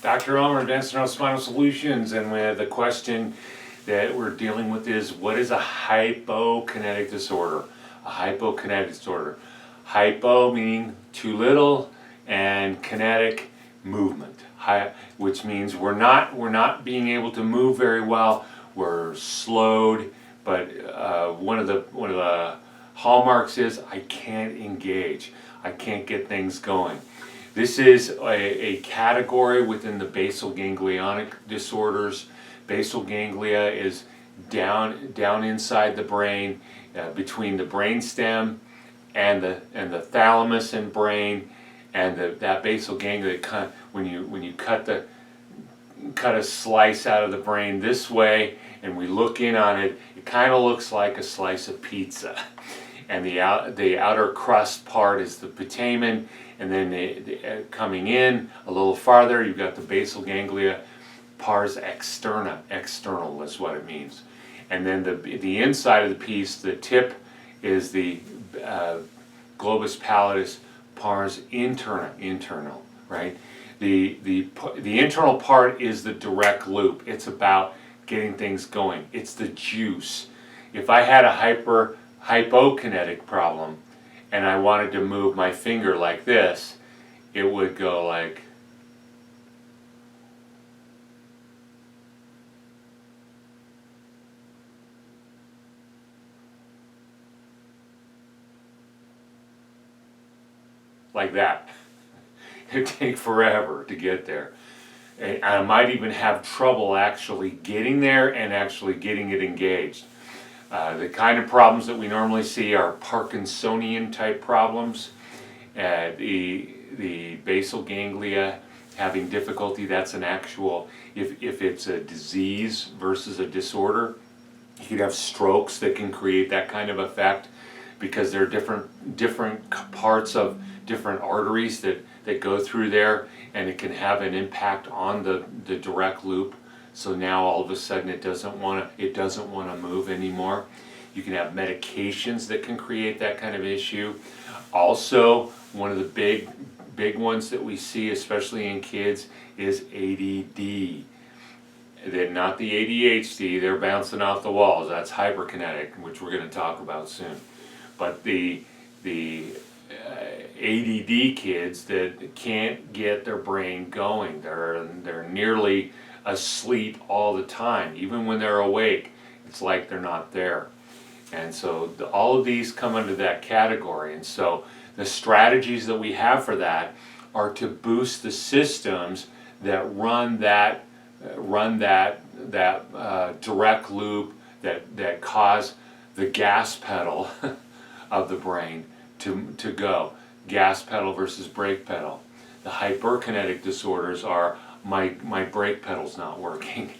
Dr. Elmer, Advanced Neurospinal Solutions, and the question that we're dealing with is, what is a hypokinetic disorder? A hypokinetic disorder. Hypo meaning too little, and kinetic, movement. Which means we're not being able to move very well. We're slowed, but one of the hallmarks is I can't engage. I can't get things going. This is a category within the basal ganglionic disorders. Basal ganglia is down inside the brain, between the brainstem and the thalamus and brain, and that basal ganglia. When you cut a slice out of the brain this way, and we look in on it, it kind of looks like a slice of pizza. And the outer crust part is the putamen, and then coming in a little farther, you've got the basal ganglia, pars externa. External is what it means. And then the inside of the piece, the tip, is the globus pallidus, pars interna. Internal, right? The internal part is the direct loop. It's about getting things going. It's the juice. If I had a hypokinetic problem and I wanted to move my finger like this, it would go like that. It'd take forever to get there. And I might even have trouble actually getting there and actually getting it engaged. The kind of problems that we normally see are Parkinsonian type problems. The basal ganglia having difficulty, that's an actual, if it's a disease versus a disorder, you could have strokes that can create that kind of effect, because there are different parts of different arteries that go through there, and it can have an impact on the direct loop. So now all of a sudden it doesn't want to move anymore. You can have medications that can create that kind of issue. Also, one of the big ones that we see, especially in kids, is ADD. They're not the ADHD, they're bouncing off the walls. That's hyperkinetic, which we're going to talk about soon. But the ADD kids that can't get their brain going, they're nearly asleep all the time. Even when they're awake, it's like they're not there. And so all of these come under that category. And so the strategies that we have for that are to boost the systems that run that direct loop, that cause the gas pedal of the brain to go. Gas pedal versus brake pedal. The hyperkinetic disorders are my brake pedal's not working.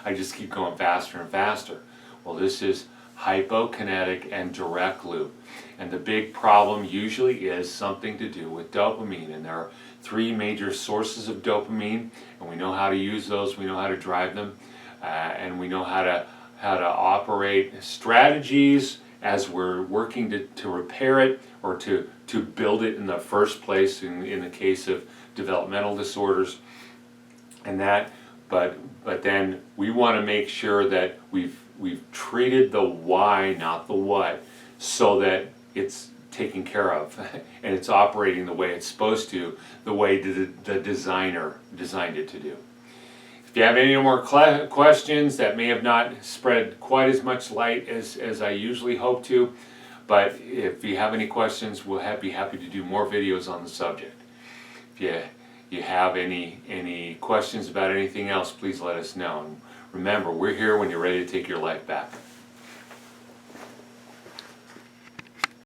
I just keep going faster and faster. Well, this is hypokinetic and direct loop. And the big problem usually is something to do with dopamine. And there are three major sources of dopamine, and we know how to use those, we know how to drive them, and we know how to operate strategies as we're working to repair it, or to build it in the first place in the case of developmental disorders. And but then we want to make sure that we've treated the why, not the what, so that it's taken care of and it's operating the way it's supposed to, the way the designer designed it to do. If you have any more questions, that may have not spread quite as much light as I usually hope to, but if you have any questions, we'll be happy to do more videos on the subject. If you have any questions about anything else, please let us know. And remember, we're here when you're ready to take your life back.